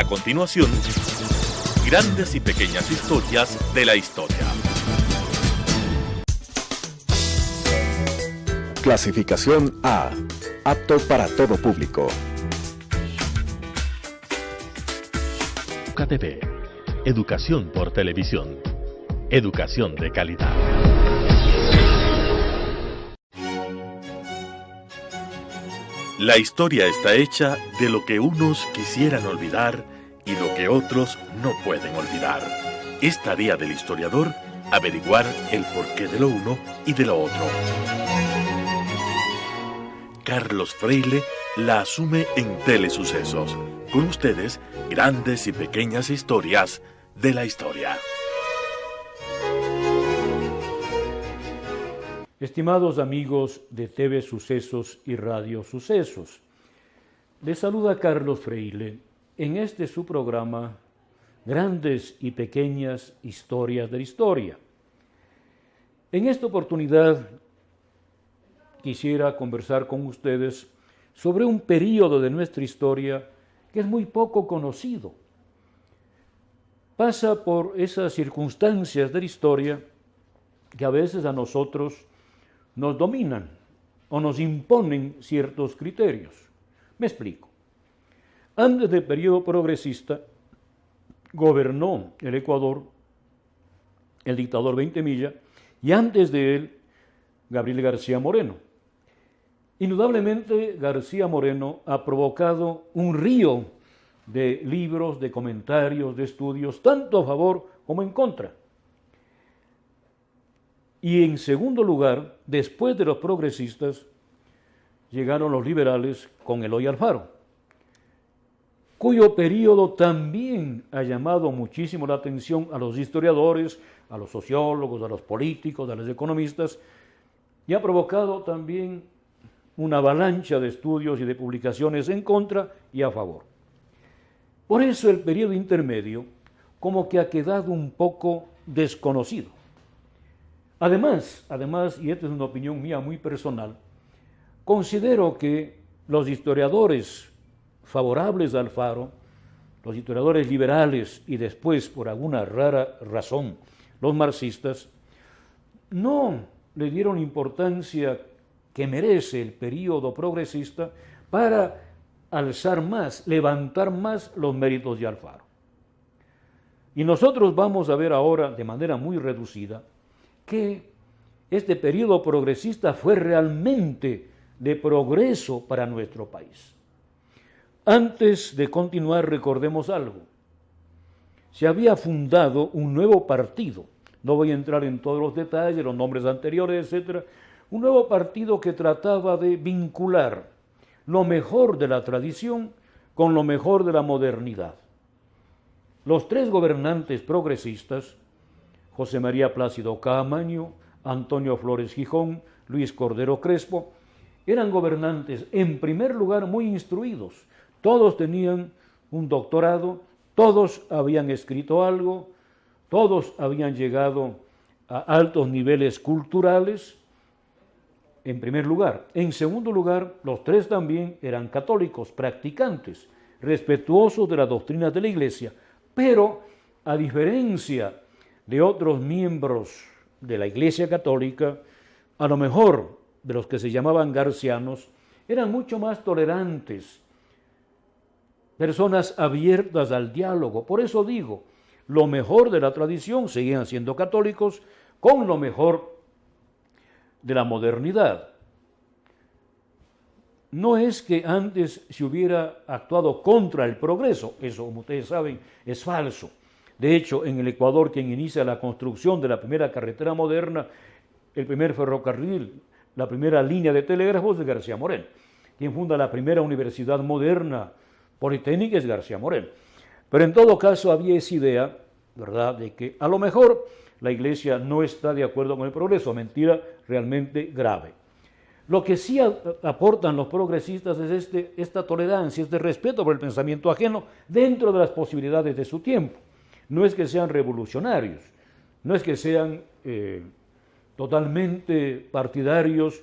continuación, grandes y pequeñas historias de la historia. Clasificación A. Apto para todo público. UCATV. Educación por televisión. Educación de calidad. La historia está hecha de lo que unos quisieran olvidar y lo que otros no pueden olvidar. Es tarea del historiador averiguar el porqué de lo uno y de lo otro. Carlos Freile la asume en Telesucesos. Con ustedes, grandes y pequeñas historias de la historia. Estimados amigos de TV Sucesos y Radio Sucesos, les saluda Carlos Freile en este su programa Grandes y Pequeñas Historias de la Historia. En esta oportunidad quisiera conversar con ustedes sobre un período de nuestra historia que es muy poco conocido. Pasa por esas circunstancias de la historia que a veces a nosotros nos dominan o nos imponen ciertos criterios. Me explico. Antes del periodo progresista, gobernó el Ecuador el dictador Veintemilla y antes de él, Gabriel García Moreno. Indudablemente, García Moreno ha provocado un río de libros, de comentarios, de estudios, tanto a favor como en contra. Y en segundo lugar, después de los progresistas, llegaron los liberales con Eloy Alfaro, cuyo periodo también ha llamado muchísimo la atención a los historiadores, a los sociólogos, a los políticos, a los economistas, y ha provocado también una avalancha de estudios y de publicaciones en contra y a favor. Por eso el periodo intermedio como que ha quedado un poco desconocido. Además, y esta es una opinión mía muy personal, considero que los historiadores favorables a Alfaro, los historiadores liberales y después, por alguna rara razón, los marxistas, no le dieron importancia que merece el período progresista para alzar más, levantar más los méritos de Alfaro. Y nosotros vamos a ver ahora, de manera muy reducida, que este periodo progresista fue realmente de progreso para nuestro país. Antes de continuar, recordemos algo. Se había fundado un nuevo partido, no voy a entrar en todos los detalles, los nombres anteriores, etc., un nuevo partido que trataba de vincular lo mejor de la tradición con lo mejor de la modernidad. Los tres gobernantes progresistas, José María Plácido Caamaño, Antonio Flores Gijón, Luis Cordero Crespo, eran gobernantes, en primer lugar, muy instruidos. Todos tenían un doctorado, todos habían escrito algo, todos habían llegado a altos niveles culturales, en primer lugar. En segundo lugar, los tres también eran católicos, practicantes, respetuosos de las doctrinas de la Iglesia, pero a diferencia de otros miembros de la Iglesia Católica, a lo mejor de los que se llamaban garcianos, eran mucho más tolerantes, personas abiertas al diálogo. Por eso digo, lo mejor de la tradición, seguían siendo católicos, con lo mejor de la modernidad. No es que antes se hubiera actuado contra el progreso, eso, como ustedes saben, es falso. De hecho, en el Ecuador, quien inicia la construcción de la primera carretera moderna, el primer ferrocarril, la primera línea de telégrafos es García Moreno. Quien funda la primera universidad moderna politécnica es García Moreno. Pero en todo caso había esa idea, ¿verdad?, de que a lo mejor la Iglesia no está de acuerdo con el progreso, mentira realmente grave. Lo que sí aportan los progresistas es esta tolerancia, este respeto por el pensamiento ajeno dentro de las posibilidades de su tiempo. No es que sean revolucionarios, no es que sean totalmente partidarios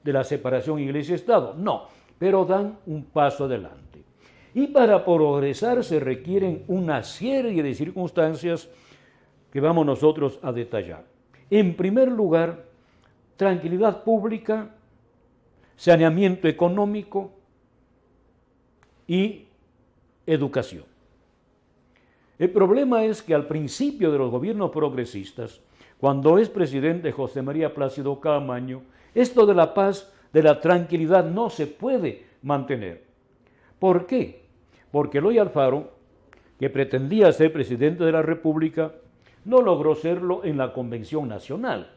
de la separación Iglesia-Estado, no, pero dan un paso adelante. Y para progresar se requieren una serie de circunstancias que vamos nosotros a detallar. En primer lugar, tranquilidad pública, saneamiento económico y educación. El problema es que al principio de los gobiernos progresistas, cuando es presidente José María Plácido Caamaño, esto de la paz, de la tranquilidad no se puede mantener. ¿Por qué? Porque Eloy Alfaro, que pretendía ser presidente de la República, no logró serlo en la Convención Nacional.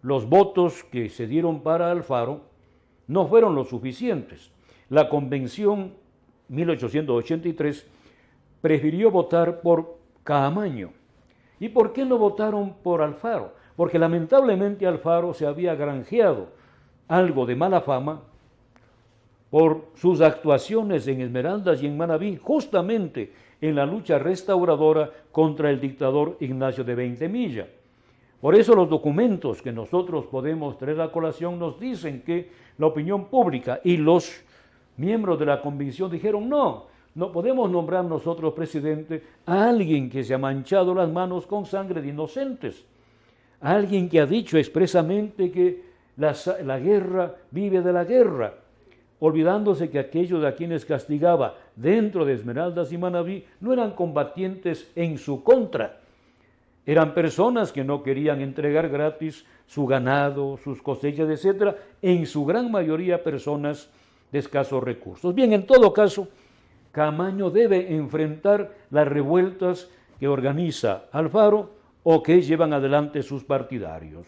Los votos que se dieron para Alfaro no fueron los suficientes. La Convención 1883 prefirió votar por Caamaño. ¿Y por qué no votaron por Alfaro? Porque lamentablemente Alfaro se había granjeado algo de mala fama por sus actuaciones en Esmeraldas y en Manabí, justamente en la lucha restauradora contra el dictador Ignacio de Veintemilla. Por eso los documentos que nosotros podemos traer a colación nos dicen que la opinión pública y los miembros de la convención dijeron no podemos nombrar nosotros presidente a alguien que se ha manchado las manos con sangre de inocentes, a alguien que ha dicho expresamente que la guerra vive de la guerra, olvidándose que aquellos a quienes castigaba dentro de Esmeraldas y Manabí no eran combatientes en su contra, eran personas que no querían entregar gratis su ganado, sus cosechas, etc., en su gran mayoría personas de escasos recursos. Bien, en todo caso, Caamaño debe enfrentar las revueltas que organiza Alfaro o que llevan adelante sus partidarios.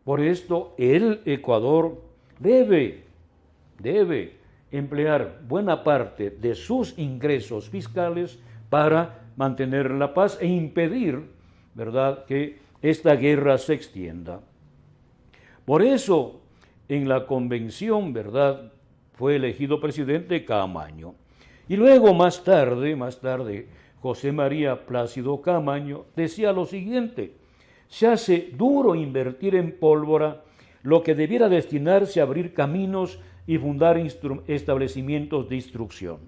Por esto, el Ecuador debe emplear buena parte de sus ingresos fiscales para mantener la paz e impedir, ¿verdad?, que esta guerra se extienda. Por eso, en la convención, ¿verdad?, fue elegido presidente Caamaño. Y luego, más tarde, José María Plácido Caamaño decía lo siguiente: se hace duro invertir en pólvora lo que debiera destinarse a abrir caminos y fundar establecimientos de instrucción.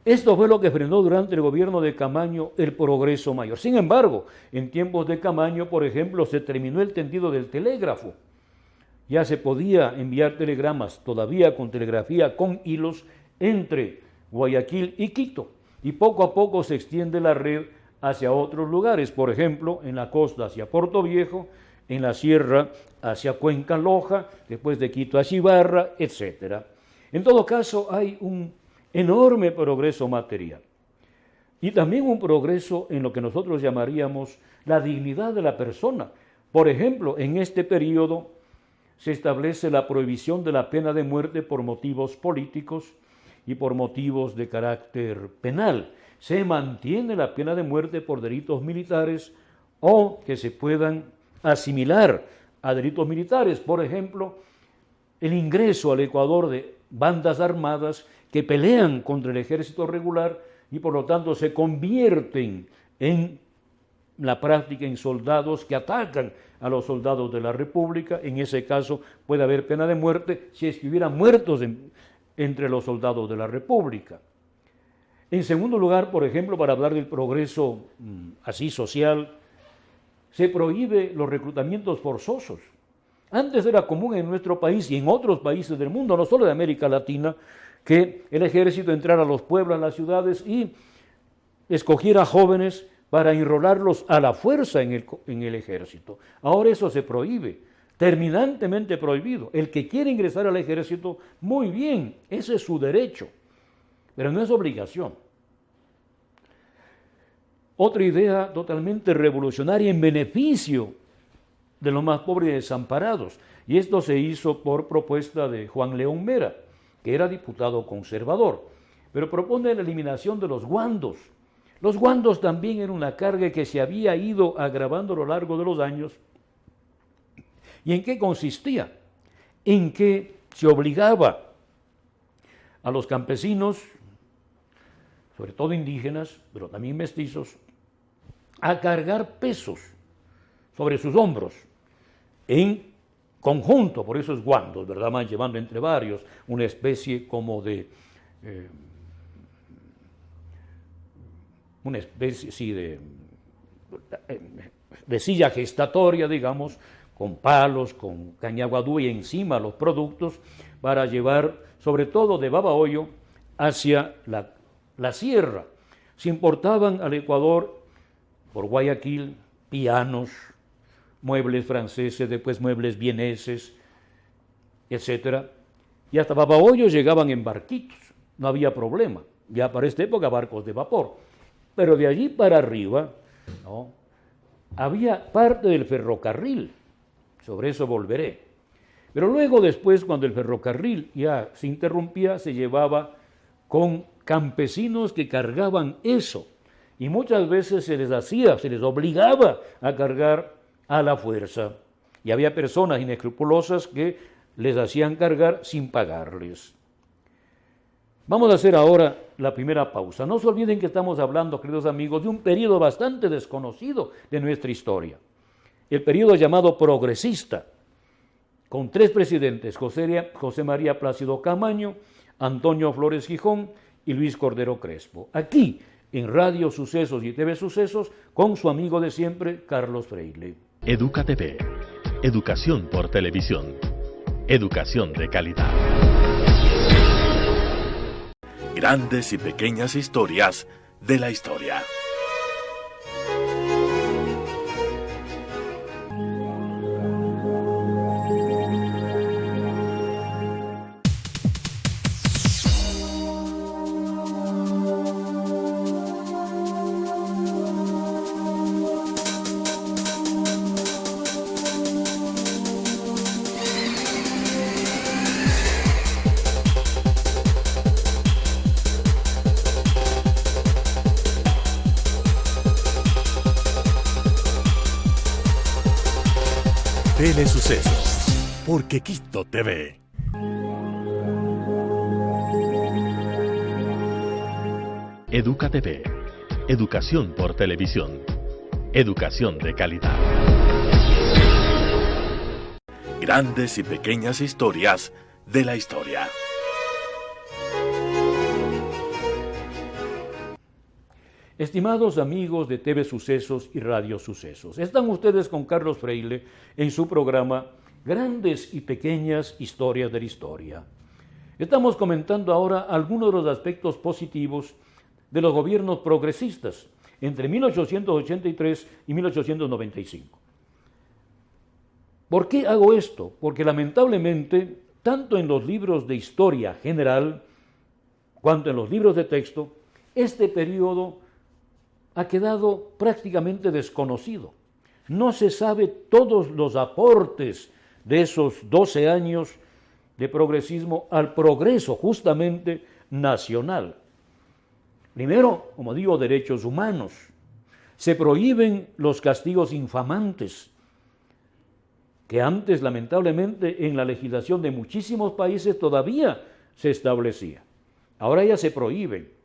Esto fue lo que frenó durante el gobierno de Caamaño el progreso mayor. Sin embargo, en tiempos de Caamaño, por ejemplo, se terminó el tendido del telégrafo. Ya se podía enviar telegramas, todavía con telegrafía, con hilos, entre Guayaquil y Quito. Y poco a poco se extiende la red hacia otros lugares, por ejemplo, en la costa hacia Puerto Viejo, en la sierra hacia Cuenca Loja, después de Quito a Xibarra, etc. En todo caso, hay un enorme progreso material y también un progreso en lo que nosotros llamaríamos la dignidad de la persona. Por ejemplo, en este periodo se establece la prohibición de la pena de muerte por motivos políticos y por motivos de carácter penal. Se mantiene la pena de muerte por delitos militares o que se puedan asimilar a delitos militares. Por ejemplo, el ingreso al Ecuador de bandas armadas que pelean contra el ejército regular y por lo tanto se convierten en la práctica en soldados que atacan a los soldados de la República. En ese caso puede haber pena de muerte si es que hubiera muertos entre los soldados de la República. En segundo lugar, por ejemplo, para hablar del progreso así social, se prohíbe los reclutamientos forzosos. Antes era común en nuestro país y en otros países del mundo, no solo de América Latina, que el ejército entrara a los pueblos, a las ciudades y escogiera jóvenes para enrolarlos a la fuerza en el ejército. Ahora eso se prohíbe, terminantemente prohibido. El que quiere ingresar al ejército, muy bien, ese es su derecho, pero no es obligación. Otra idea totalmente revolucionaria en beneficio de los más pobres y desamparados, y esto se hizo por propuesta de Juan León Mera, que era diputado conservador, pero propone la eliminación de los guandos. Los guandos también eran una carga que se había ido agravando a lo largo de los años. ¿Y en qué consistía? En que se obligaba a los campesinos, sobre todo indígenas, pero también mestizos, a cargar pesos sobre sus hombros en conjunto, por eso es guandos, ¿verdad? Van llevando entre varios una especie como de, de silla gestatoria, digamos, con palos, con cañaguadú y encima los productos para llevar, sobre todo de Babahoyo, hacia la sierra. Se importaban al Ecuador por Guayaquil pianos, muebles franceses, después muebles vieneses, etc. Y hasta Babahoyo llegaban en barquitos, no había problema. Ya para esta época barcos de vapor. Pero de allí para arriba, ¿no?, había parte del ferrocarril. Sobre eso volveré. Pero luego después, cuando el ferrocarril ya se interrumpía, se llevaba con campesinos que cargaban eso. Y muchas veces se les obligaba a cargar a la fuerza. Y había personas inescrupulosas que les hacían cargar sin pagarles. Vamos a hacer ahora la primera pausa. No se olviden que estamos hablando, queridos amigos, de un periodo bastante desconocido de nuestra historia. El periodo llamado progresista, con 3 presidentes, José María Plácido Camaño, Antonio Flores Gijón y Luis Cordero Crespo. Aquí, en Radio Sucesos y TV Sucesos, con su amigo de siempre, Carlos Freile. Educa TV. Educación por televisión. Educación de calidad. Grandes y pequeñas historias de la historia. Telesucesos, por Quequito TV. Educa TV. Educación por televisión. Educación de calidad. Grandes y pequeñas historias de la historia. Estimados amigos de TV Sucesos y Radio Sucesos, están ustedes con Carlos Freile en su programa Grandes y Pequeñas Historias de la Historia. Estamos comentando ahora algunos de los aspectos positivos de los gobiernos progresistas entre 1883 y 1895. ¿Por qué hago esto? Porque lamentablemente, tanto en los libros de historia general, cuanto en los libros de texto, este periodo ha quedado prácticamente desconocido. No se sabe todos los aportes de esos 12 años de progresismo al progreso justamente nacional. Primero, como digo, derechos humanos. Se prohíben los castigos infamantes, que antes, lamentablemente, en la legislación de muchísimos países todavía se establecía. Ahora ya se prohíben.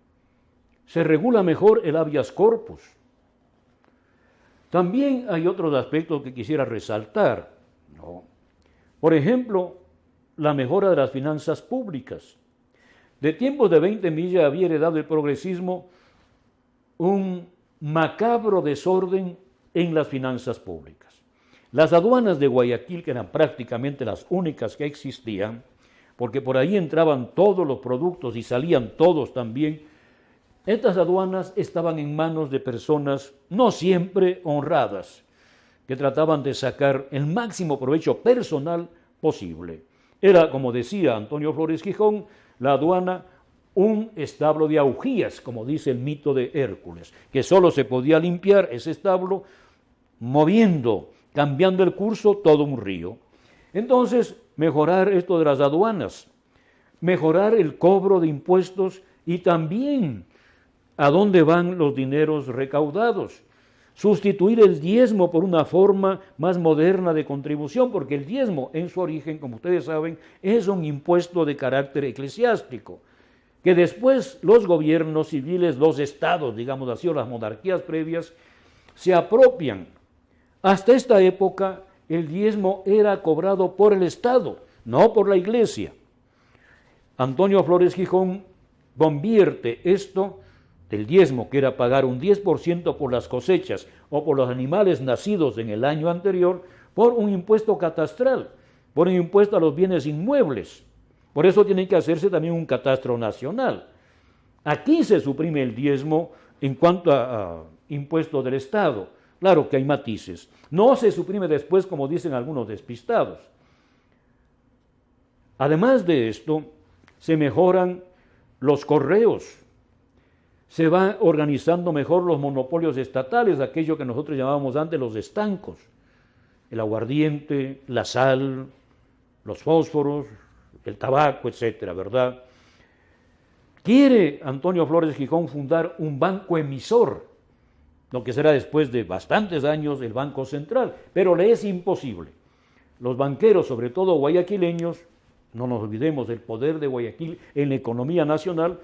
Se regula mejor el habeas corpus. También hay otros aspectos que quisiera resaltar, ¿no? Por ejemplo, la mejora de las finanzas públicas. De tiempos de 20 millas había heredado el progresismo un macabro desorden en las finanzas públicas. Las aduanas de Guayaquil, que eran prácticamente las únicas que existían, porque por ahí entraban todos los productos y salían todos también. Estas aduanas estaban en manos de personas no siempre honradas, que trataban de sacar el máximo provecho personal posible. Era, como decía Antonio Flores Gijón, la aduana un establo de augías, como dice el mito de Hércules, que solo se podía limpiar ese establo moviendo, cambiando el curso todo un río. Entonces, mejorar esto de las aduanas, mejorar el cobro de impuestos y también a dónde van los dineros recaudados. Sustituir el diezmo por una forma más moderna de contribución, porque el diezmo en su origen, como ustedes saben, es un impuesto de carácter eclesiástico, que después los gobiernos civiles, los estados, digamos así, o las monarquías previas, se apropian. Hasta esta época el diezmo era cobrado por el Estado, no por la Iglesia. Antonio Flores Gijón convierte esto del diezmo, que era pagar un 10% por las cosechas o por los animales nacidos en el año anterior, por un impuesto catastral, por un impuesto a los bienes inmuebles. Por eso tiene que hacerse también un catastro nacional. Aquí se suprime el diezmo en cuanto a impuesto del Estado. Claro que hay matices. No se suprime después, como dicen algunos despistados. Además de esto, se mejoran los correos. Se van organizando mejor los monopolios estatales, aquello que nosotros llamábamos antes los estancos. El aguardiente, la sal, los fósforos, el tabaco, etcétera, ¿verdad? Quiere Antonio Flores Gijón fundar un banco emisor, lo que será después de bastantes años el Banco Central, pero le es imposible. Los banqueros, sobre todo guayaquileños, no nos olvidemos del poder de Guayaquil en la economía nacional,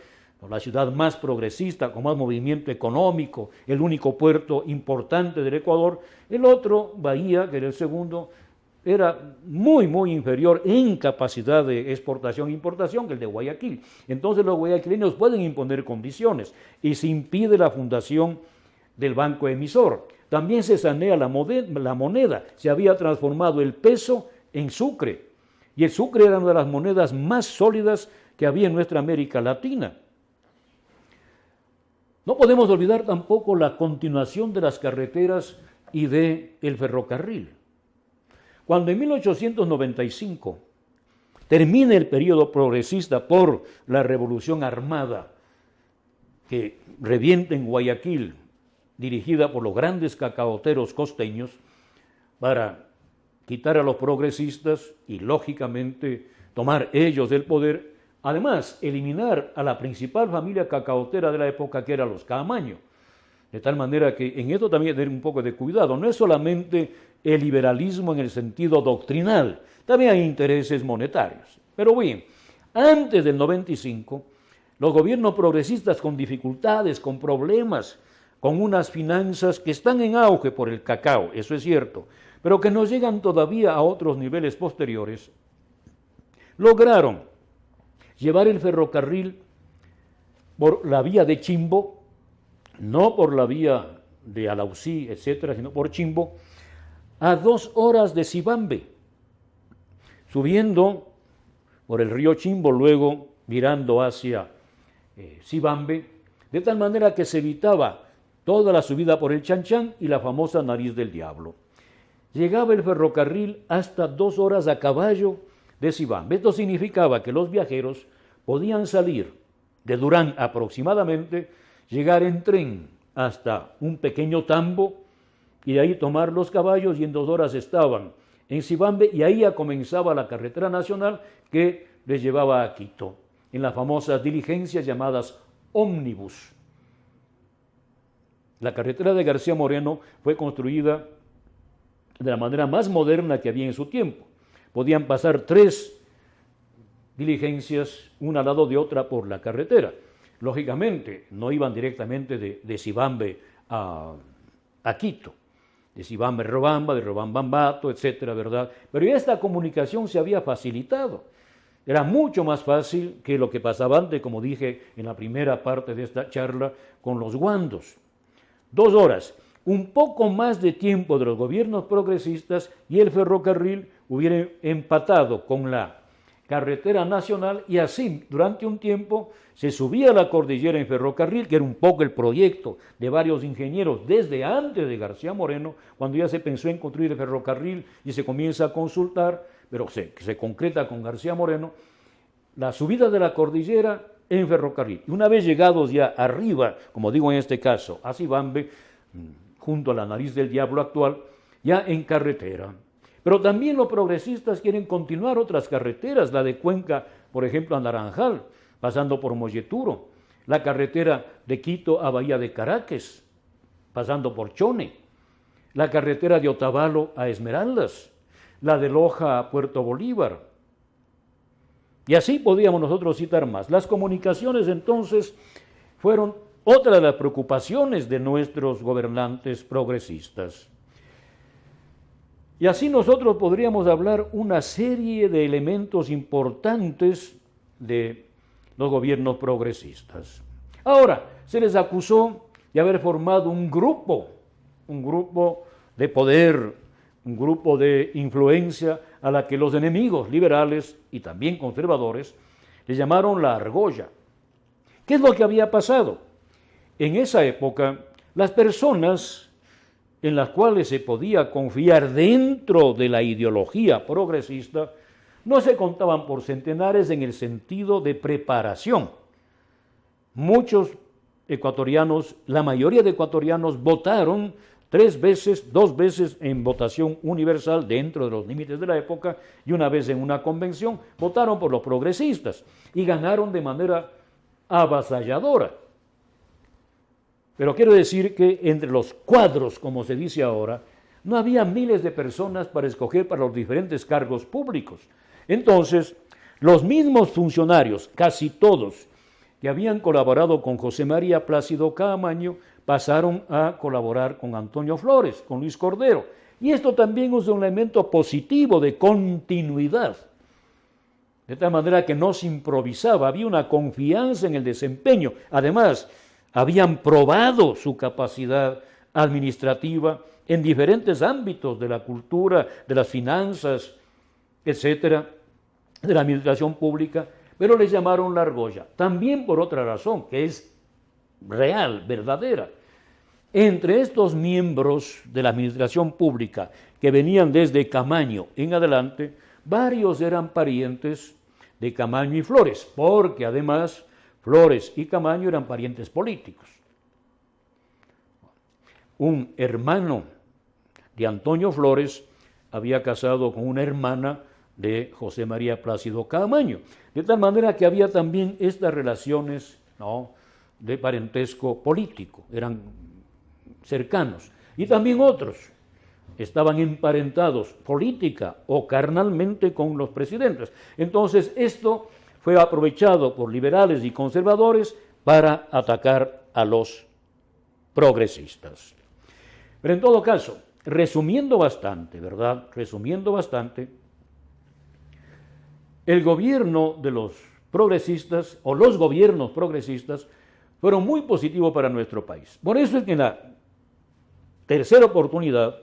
la ciudad más progresista, con más movimiento económico, el único puerto importante del Ecuador. El otro, Bahía, que era el segundo, era muy inferior en capacidad de exportación e importación que el de Guayaquil. Entonces los guayaquileños pueden imponer condiciones y se impide la fundación del banco emisor. También se sanea la moneda. Se había transformado el peso en sucre, y el sucre era una de las monedas más sólidas que había en nuestra América Latina. No podemos olvidar tampoco la continuación de las carreteras y del ferrocarril. Cuando en 1895 termina el periodo progresista por la Revolución Armada que revienta en Guayaquil, dirigida por los grandes cacaoteros costeños, para quitar a los progresistas y, lógicamente, tomar ellos el poder. Además, eliminar a la principal familia cacaotera de la época, que era los Caamaño. De tal manera que en esto también hay que tener un poco de cuidado. No es solamente el liberalismo en el sentido doctrinal, también hay intereses monetarios. Pero bien, antes del 95, los gobiernos progresistas con dificultades, con problemas, con unas finanzas que están en auge por el cacao, eso es cierto, pero que no llegan todavía a otros niveles posteriores, lograron llevar el ferrocarril por la vía de Chimbo, no por la vía de Alausí, etcétera, sino por Chimbo, a 2 horas de Cibambe, subiendo por el río Chimbo, luego mirando hacia Cibambe, de tal manera que se evitaba toda la subida por el Chanchán y la famosa Nariz del Diablo. Llegaba el ferrocarril hasta 2 horas a caballo de Cibambe. Esto significaba que los viajeros podían salir de Durán aproximadamente, llegar en tren hasta un pequeño tambo y de ahí tomar los caballos, y en 2 horas estaban en Cibambe, y ahí ya comenzaba la carretera nacional que les llevaba a Quito, en las famosas diligencias llamadas ómnibus. La carretera de García Moreno fue construida de la manera más moderna que había en su tiempo. Podían pasar 3 diligencias, una al lado de otra, por la carretera. Lógicamente, no iban directamente de Cibambe a Quito, de Cibambe a Robamba, de Robamba a Ambato, etcétera, ¿verdad? Pero ya esta comunicación se había facilitado. Era mucho más fácil que lo que pasaba antes, como dije en la primera parte de esta charla, con los guandos. 2 horas, un poco más de tiempo de los gobiernos progresistas, y el ferrocarril hubiera empatado con la carretera nacional, y así durante un tiempo se subía a la cordillera en ferrocarril, que era un poco el proyecto de varios ingenieros desde antes de García Moreno, cuando ya se pensó en construir el ferrocarril y se comienza a consultar, pero se concreta con García Moreno, la subida de la cordillera en ferrocarril. Y una vez llegados ya arriba, como digo en este caso, a Cibambe, junto a la Nariz del Diablo actual, ya en carretera. Pero también los progresistas quieren continuar otras carreteras, la de Cuenca, por ejemplo, a Naranjal, pasando por Molleturo, la carretera de Quito a Bahía de Caracas, pasando por Chone, la carretera de Otavalo a Esmeraldas, la de Loja a Puerto Bolívar. Y así podíamos nosotros citar más. Las comunicaciones entonces fueron otra de las preocupaciones de nuestros gobernantes progresistas. Y así nosotros podríamos hablar una serie de elementos importantes de los gobiernos progresistas. Ahora, se les acusó de haber formado un grupo de poder, un grupo de influencia a la que los enemigos liberales y también conservadores le llamaron la argolla. ¿Qué es lo que había pasado? En esa época, las personas en las cuales se podía confiar dentro de la ideología progresista no se contaban por centenares en el sentido de preparación. Muchos ecuatorianos, la mayoría de ecuatorianos votaron 2 veces en votación universal dentro de los límites de la época y una vez en una convención, votaron por los progresistas y ganaron de manera avasalladora. Pero quiero decir que entre los cuadros, como se dice ahora, no había miles de personas para escoger para los diferentes cargos públicos. Entonces, los mismos funcionarios, casi todos, que habían colaborado con José María Plácido Caamaño, pasaron a colaborar con Antonio Flores, con Luis Cordero. Y esto también es un elemento positivo de continuidad. De tal manera que no se improvisaba, había una confianza en el desempeño. Además, habían probado su capacidad administrativa en diferentes ámbitos de la cultura, de las finanzas, etcétera, de la administración pública, pero les llamaron la argolla. También por otra razón, que es real, verdadera. Entre estos miembros de la administración pública que venían desde Caamaño en adelante, varios eran parientes de Caamaño y Flores, porque además Flores y Caamaño eran parientes políticos. Un hermano de Antonio Flores había casado con una hermana de José María Plácido Caamaño, de tal manera que había también estas relaciones, ¿no?, de parentesco político, eran cercanos. Y también otros estaban emparentados política o carnalmente con los presidentes. Entonces esto fue aprovechado por liberales y conservadores para atacar a los progresistas. Pero en todo caso, resumiendo bastante, ¿verdad? Resumiendo bastante, el gobierno de los progresistas o los gobiernos progresistas fueron muy positivos para nuestro país. Por eso es que en la tercera oportunidad,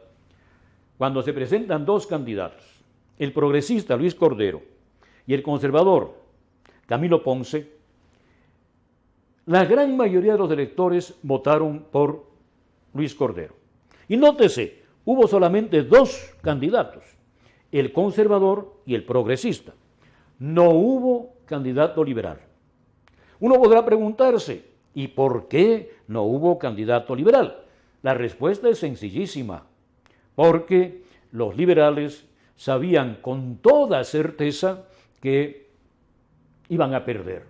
cuando se presentan 2 candidatos, el progresista Luis Cordero y el conservador Camilo Ponce, la gran mayoría de los electores votaron por Luis Cordero. Y nótese, hubo solamente 2 candidatos, el conservador y el progresista. No hubo candidato liberal. Uno podrá preguntarse, ¿y por qué no hubo candidato liberal? La respuesta es sencillísima, porque los liberales sabían con toda certeza que iban a perder.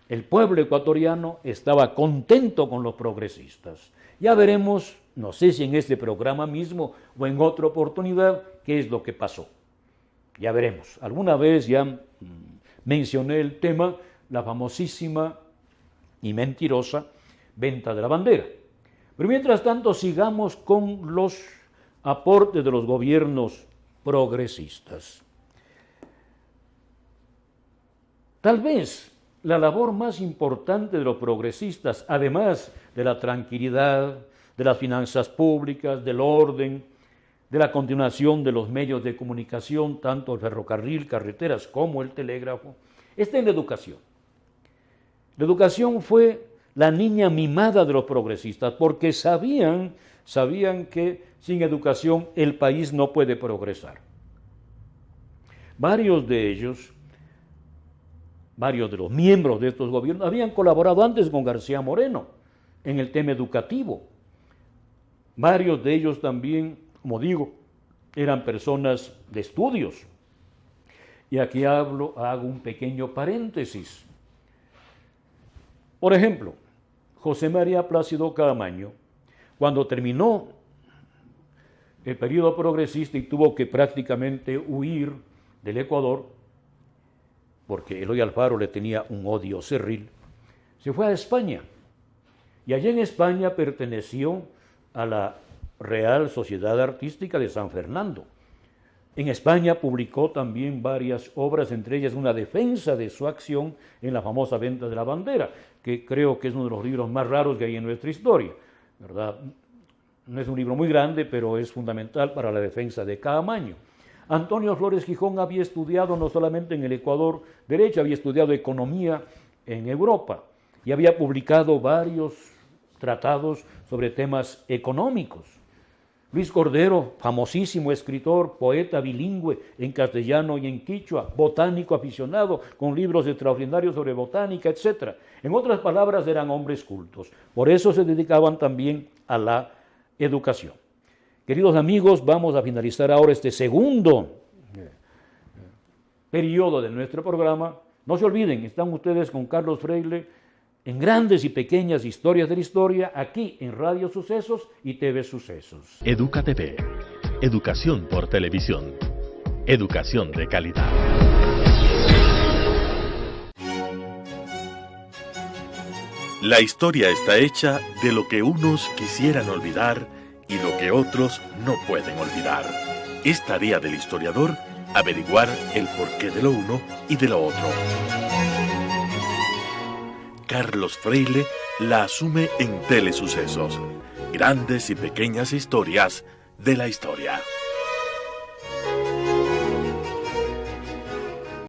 El pueblo ecuatoriano estaba contento con los progresistas. Ya veremos, no sé si en este programa mismo o en otra oportunidad, qué es lo que pasó. Ya veremos. Alguna vez ya mencioné el tema, la famosísima y mentirosa venta de la bandera. Pero mientras tanto sigamos con los aportes de los gobiernos progresistas. Tal vez la labor más importante de los progresistas, además de la tranquilidad, de las finanzas públicas, del orden, de la continuación de los medios de comunicación, tanto el ferrocarril, carreteras como el telégrafo, está en la educación. La educación fue la niña mimada de los progresistas, porque sabían que sin educación el país no puede progresar. Varios de los miembros de estos gobiernos habían colaborado antes con García Moreno en el tema educativo. Varios de ellos también, como digo, eran personas de estudios. Y aquí hago un pequeño paréntesis. Por ejemplo, José María Plácido Caamaño, cuando terminó el periodo progresista y tuvo que prácticamente huir del Ecuador, porque Eloy Alfaro le tenía un odio cerril, se fue a España. Y allí en España perteneció a la Real Sociedad Artística de San Fernando. En España publicó también varias obras, entre ellas una defensa de su acción en la famosa Venta de la Bandera, que creo que es uno de los libros más raros que hay en nuestra historia, ¿verdad? No es un libro muy grande, pero es fundamental para la defensa de Caamaño. Antonio Flores Gijón había estudiado no solamente en el Ecuador derecho, había estudiado economía en Europa y había publicado varios tratados sobre temas económicos. Luis Cordero, famosísimo escritor, poeta bilingüe en castellano y en quichua, botánico aficionado, con libros extraordinarios sobre botánica, etc. En otras palabras, eran hombres cultos. Por eso se dedicaban también a la educación. Queridos amigos, vamos a finalizar ahora este segundo periodo de nuestro programa. No se olviden, están ustedes con Carlos Freile en Grandes y Pequeñas Historias de la Historia, aquí en Radio Sucesos y TV Sucesos. Educa TV. Educación por televisión. Educación de calidad. La historia está hecha de lo que unos quisieran olvidar y lo que otros no pueden olvidar. Es tarea del historiador averiguar el porqué de lo uno y de lo otro. Carlos Freile la asume en Telesucesos. Grandes y Pequeñas Historias de la Historia.